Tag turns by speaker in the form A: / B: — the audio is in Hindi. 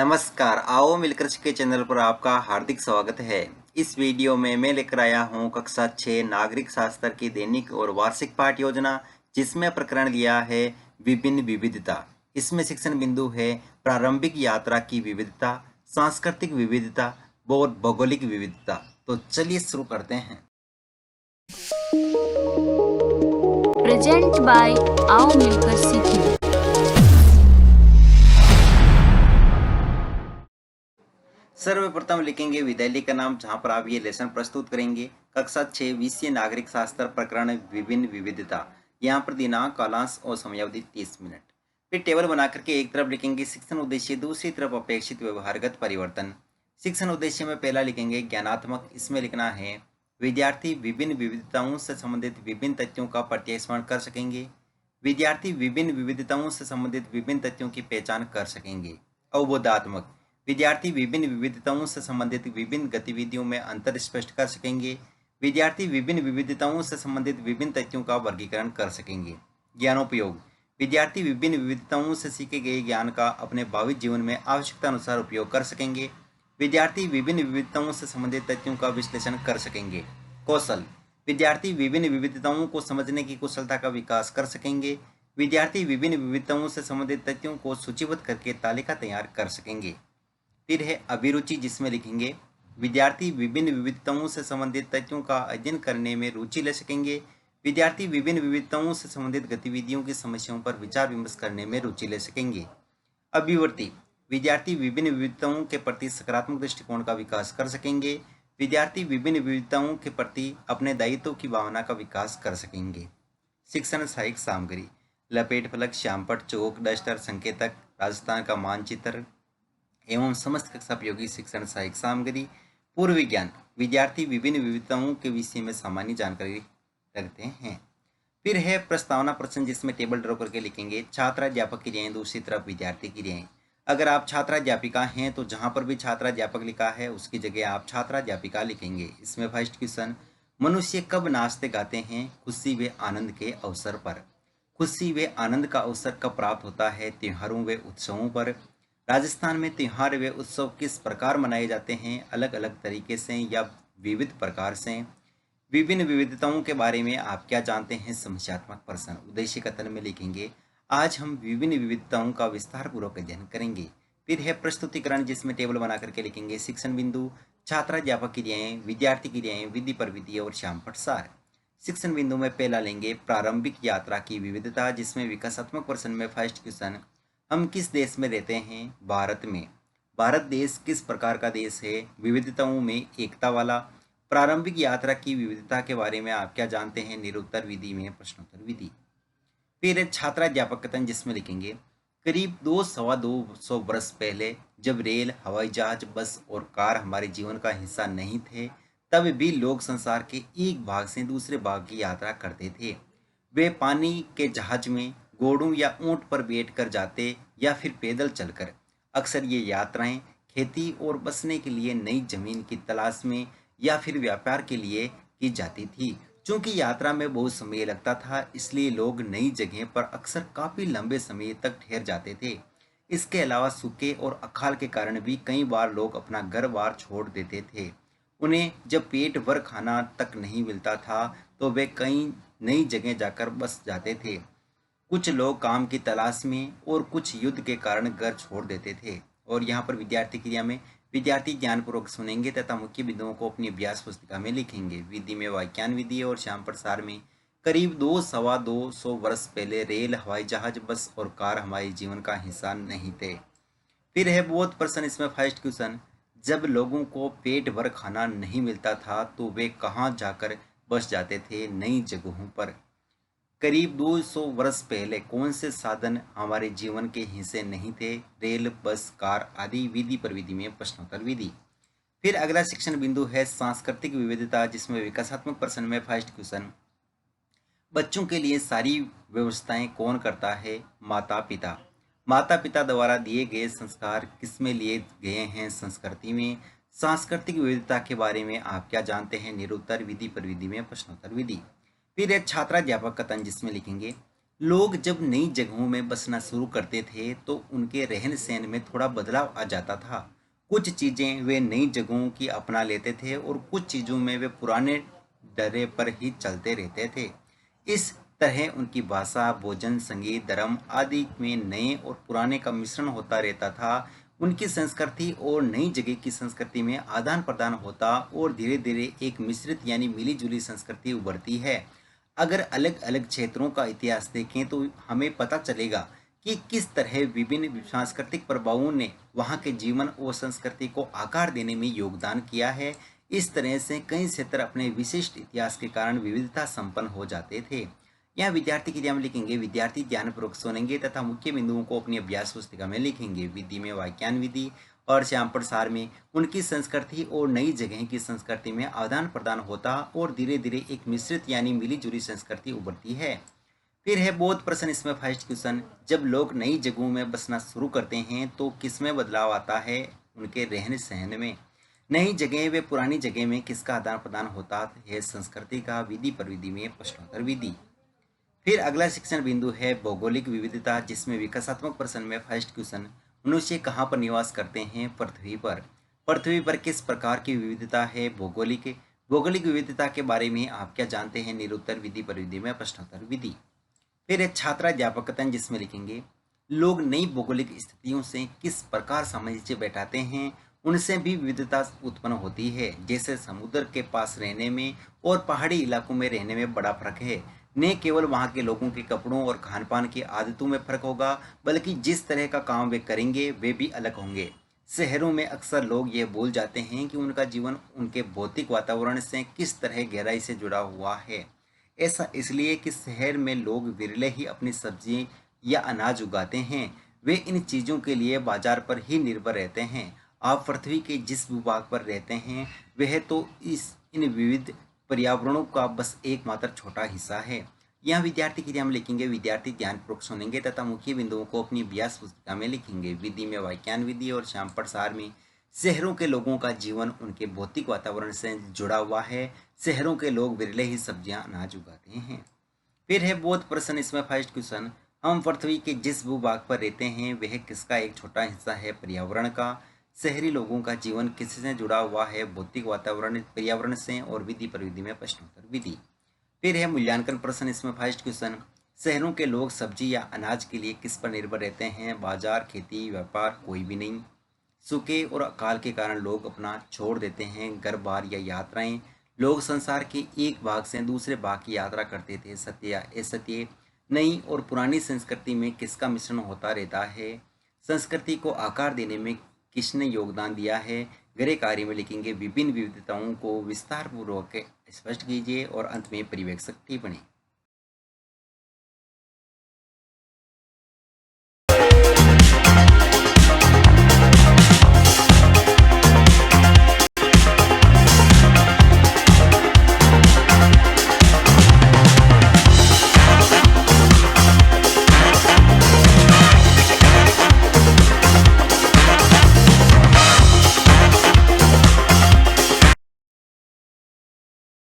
A: नमस्कार, आओ मिलकर के चैनल पर आपका हार्दिक स्वागत है। इस वीडियो में मैं लेकर आया हूं कक्षा 6 नागरिक शास्त्र की दैनिक और वार्षिक पाठ योजना, जिसमें प्रकरण लिया है विभिन्न विविधता। इसमें शिक्षण बिंदु है प्रारंभिक यात्रा की विविधता, सांस्कृतिक विविधता और भौगोलिक विविधता। तो चलिए शुरू करते हैं।
B: प्रेजेंट बाय आओ मिलकर सीखें।
A: सर्वप्रथम लिखेंगे विद्यालय का नाम, जहां पर आप ये लेसन प्रस्तुत करेंगे। कक्षा 6 विषय नागरिक शास्त्र प्रकरण विभिन्न विविधता। यहाँ पर दिनांक, कालांश और समयावधि 30 मिनट। फिर टेबल बना करके एक तरफ लिखेंगे शिक्षण उद्देश्य, दूसरी तरफ अपेक्षित व्यवहारगत परिवर्तन। शिक्षण उद्देश्य में पहला लिखेंगे ज्ञानात्मक। इसमें लिखना है विद्यार्थी विभिन्न विविधताओं से संबंधित विभिन्न तथ्यों का प्रत्यास्मरण कर सकेंगे। विद्यार्थी विभिन्न विविधताओं से संबंधित विभिन्न तथ्यों की पहचान कर सकेंगे। अवबोधात्मक, विद्यार्थी विभिन्न विविधताओं से संबंधित विभिन्न गतिविधियों में अंतर स्पष्ट कर सकेंगे। विद्यार्थी विभिन्न विविधताओं से संबंधित विभिन्न तथ्यों का वर्गीकरण कर सकेंगे। ज्ञानोपयोग, विद्यार्थी विभिन्न विविधताओं से सीखे गए ज्ञान का अपने भावी जीवन में आवश्यकता अनुसार उपयोग कर सकेंगे। विद्यार्थी विभिन्न विविधताओं से संबंधित तथ्यों का विश्लेषण कर सकेंगे। कौशल, विद्यार्थी विभिन्न विविधताओं को समझने की कुशलता का विकास कर सकेंगे। विद्यार्थी विभिन्न विविधताओं से संबंधित तथ्यों को सूचीबद्ध करके तालिका तैयार कर सकेंगे। फिर है अभिरुचि, जिसमें लिखेंगे विद्यार्थी विभिन्न विविधताओं से संबंधित तथ्यों का अध्ययन करने में रुचि ले सकेंगे। विद्यार्थी विभिन्न विविधताओं से संबंधित गतिविधियों की समस्याओं पर विचार विमर्श करने में रुचि ले सकेंगे। अभिवृत्ति, विद्यार्थी विभिन्न विविधताओं के प्रति सकारात्मक दृष्टिकोण का विकास कर सकेंगे। विद्यार्थी विभिन्न विविधताओं के प्रति अपने दायित्व की भावना का विकास कर सकेंगे। शिक्षण सहायक सामग्री, लपेट फलक, श्यामपट्ट, चौक, डस्टर, संकेतक, राजस्थान का मानचित्र एवं समस्त कक्षा उपयोगी शिक्षण सहायक सामग्री। पूर्व विज्ञान, विद्यार्थी विभिन्न विविधताओं के विषय में सामान्य जानकारी रखते हैं। फिर है प्रस्तावना प्रश्न, जिसमें टेबल ड्रॉ करके लिखेंगे छात्राध्यापक क्रियाएं, दूसरी तरफ विद्यार्थी क्रियाएं। अगर आप छात्राध्यापिका हैं तो जहां पर भी छात्राध्यापक लिखा है उसकी जगह आप छात्राध्यापिका लिखेंगे। इसमें फर्स्ट क्वेश्चन, मनुष्य कब नाचते गाते हैं? खुशी व आनंद के अवसर पर। खुशी व आनंद का अवसर कब प्राप्त होता है? त्योहारों व उत्सवों पर। राजस्थान में त्योहार व उत्सव किस प्रकार मनाए जाते हैं? अलग अलग तरीके से या विविध प्रकार से। विभिन्न विविधताओं के बारे में आप क्या जानते हैं? समस्यात्मक प्रश्न। उद्देश्य कथन में लिखेंगे आज हम विभिन्न विविधताओं का विस्तार पूर्वक अध्ययन करेंगे। फिर है प्रस्तुतिकरण, जिसमें टेबल बना करके लिखेंगे शिक्षण बिंदु, छात्राध्यापक क्रियाएं, विद्यार्थी क्रियाएं, विधि प्रविधि और श्यामपट्ट सार। शिक्षण बिंदु में पहला लेंगे प्रारंभिक यात्रा की विविधता, जिसमें विकासात्मक प्रश्न में फर्स्ट क्वेश्चन, हम किस देश में रहते हैं? भारत में। भारत देश किस प्रकार का देश है? विविधताओं में एकता वाला। प्रारंभिक यात्रा की विविधता के बारे में आप क्या जानते हैं? निरुत्तर विधि में प्रश्नोत्तर विधि। फिर छात्राध्यापक कथन, जिसमें लिखेंगे करीब 200-250 वर्ष पहले जब रेल, हवाई जहाज, बस और कार हमारे जीवन का हिस्सा नहीं थे, तब भी लोग संसार के एक भाग से दूसरे भाग की यात्रा करते थे। वे पानी के जहाज में, घोड़ों या ऊंट पर बैठकर जाते या फिर पैदल चलकर। अक्सर ये यात्राएं खेती और बसने के लिए नई जमीन की तलाश में या फिर व्यापार के लिए की जाती थी। चूंकि यात्रा में बहुत समय लगता था, इसलिए लोग नई जगह पर अक्सर काफी लंबे समय तक ठहर जाते थे। इसके अलावा सूखे और अकाल के कारण भी कई बार लोग अपना घर बार छोड़ देते थे। उन्हें जब पेट भर खाना तक नहीं मिलता था तो वे कई नई जगह जाकर बस जाते थे। कुछ लोग काम की तलाश में और कुछ युद्ध के कारण घर छोड़ देते थे। और यहाँ पर विद्यार्थी क्रिया में विद्यार्थी ध्यानपूर्वक सुनेंगे तथा मुख्य बिंदुओं को अपनी अभ्यास पुस्तिका में लिखेंगे। विधि में वाक्यान विधि और श्यामपट्ट सार में करीब 200-250 वर्ष पहले रेल, हवाई जहाज, बस और कार हमारे जीवन का हिस्सा नहीं थे। फिर है बोध प्रश्न, इसमें फर्स्ट क्वेश्चन, जब लोगों को पेट भर खाना नहीं मिलता था तो वे कहाँ जाकर बस जाते थे? नई जगहों पर। करीब 200 वर्ष पहले कौन से साधन हमारे जीवन के हिस्से नहीं थे? रेल, बस, कार आदि। विधि पर विधि में प्रश्नोत्तर विधि। फिर अगला शिक्षण बिंदु है सांस्कृतिक विविधता, जिसमें विकासात्मक प्रश्न में फर्स्ट क्वेश्चन, बच्चों के लिए सारी व्यवस्थाएं कौन करता है? माता पिता। माता पिता द्वारा दिए गए संस्कार किसमें लिए गए हैं? संस्कृति में। सांस्कृतिक विविधता के बारे में आप क्या जानते हैं? निरुत्तर। विधि पर विधि में प्रश्नोत्तर विधि। फिर एक छात्राध्यापक कथन, जिसमें लिखेंगे लोग जब नई जगहों में बसना शुरू करते थे तो उनके रहन सहन में थोड़ा बदलाव आ जाता था। कुछ चीज़ें वे नई जगहों की अपना लेते थे और कुछ चीज़ों में वे पुराने डरे पर ही चलते रहते थे। इस तरह उनकी भाषा, भोजन, संगीत, धर्म आदि में नए और पुराने का मिश्रण होता रहता था। उनकी संस्कृति और नई जगह की संस्कृति में आदान प्रदान होता और धीरे धीरे एक मिश्रित यानी मिली जुली संस्कृति उभरती है। अगर अलग अलग क्षेत्रों का इतिहास देखें तो हमें पता चलेगा कि किस तरह विभिन्न सांस्कृतिक प्रभावों ने वहाँ के जीवन और संस्कृति को आकार देने में योगदान किया है। इस तरह से कई क्षेत्र अपने विशिष्ट इतिहास के कारण विविधता संपन्न हो जाते थे। यहाँ विद्यार्थी की हम लिखेंगे, विद्यार्थी ध्यानपूर्वक सुनेंगे तथा मुख्य बिंदुओं को अपनी अभ्यास पुस्तिका में लिखेंगे। विधि में वाक्यान विधि और श्याम प्रसार में उनकी संस्कृति और नई जगह की संस्कृति में आदान प्रदान होता और धीरे धीरे एक मिश्रित यानी मिली जुली संस्कृति उभरती है। फिर है बोध प्रश्न, इसमें फर्स्ट क्वेश्चन, जब लोग नई जगहों में बसना शुरू करते हैं तो किसमें बदलाव आता है? उनके रहन सहन में। नई जगह व पुरानी जगह में किसका आदान प्रदान होता है? संस्कृति का। विधि परिविधि में प्रश्नोत्तर विधि। फिर अगला शिक्षण बिंदु है भौगोलिक विविधता, जिसमें विकासात्मक प्रश्न में फर्स्ट क्वेश्चन, मनुष्य कहाँ पर निवास करते हैं? पृथ्वी पर। पृथ्वी पर किस प्रकार की विविधता है? भौगोलिक। भौगोलिक विविधता के बारे में आप क्या जानते हैं? निरुत्तर विधि परिविधि में प्रश्नोत्तर विधि। फिर है छात्राध्यापक कथन, जिसमें लिखेंगे लोग नई भौगोलिक स्थितियों से किस प्रकार सामंजस्य बैठाते हैं, उनसे भी विविधता उत्पन्न होती है। जैसे समुद्र के पास रहने में और पहाड़ी इलाकों में रहने में बड़ा फर्क है। न केवल वहाँ के लोगों के कपड़ों और खान पान की आदतों में फर्क होगा, बल्कि जिस तरह का काम वे करेंगे वे भी अलग होंगे। शहरों में अक्सर लोग ये भूल जाते हैं कि उनका जीवन उनके भौतिक वातावरण से किस तरह गहराई से जुड़ा हुआ है। ऐसा इसलिए कि शहर में लोग विरले ही अपनी सब्जी या अनाज उगाते हैं। वे इन चीज़ों के लिए बाजार पर ही निर्भर रहते हैं। आप पृथ्वी के जिस भूभाग पर रहते हैं वह तो इन विविध पर्यावरणों का बस एकमात्र छोटा हिस्सा है। यहाँ विद्यार्थी के लिए हम लिखेंगे, विद्यार्थी ध्यानपूर्वक सुनेंगे तथा मुख्य बिंदुओं को अपनी अभ्यास पुस्तिका में लिखेंगे। विधि में वाक्यान विधि और श्याम प्रसार में शहरों के लोगों का जीवन उनके भौतिक वातावरण से जुड़ा हुआ है। शहरों के लोग विरले ही सब्जियां अनाज उगाते हैं। फिर है बोध प्रश्न, इसमें फर्स्ट क्वेश्चन, हम पृथ्वी के जिस भूभाग पर रहते हैं वह किसका एक छोटा हिस्सा है? पर्यावरण का। शहरी लोगों का जीवन किससे जुड़ा हुआ है? भौतिक वातावरण पर्यावरण से। और विधि परिविधि में प्रश्नोत्तर विधि। फिर है मूल्यांकन प्रश्न, इसमें फर्स्ट क्वेश्चन, शहरों के लोग सब्जी या अनाज के लिए किस पर निर्भर रहते हैं? बाजार, खेती, व्यापार, कोई भी नहीं। सूखे और अकाल के कारण लोग अपना छोड़ देते हैं घर बार या यात्राएं। लोग संसार के एक भाग से दूसरे भाग की यात्रा करते थे। सत्य या असत्य। नई और पुरानी संस्कृति में किसका मिश्रण होता रहता है? संस्कृति को आकार देने में किसने योगदान दिया है? गृह कार्य में लिखेंगे, विभिन्न विविधताओं को विस्तार पूर्वक स्पष्ट कीजिए और अंत में परिवेक्षक टिप्पणी।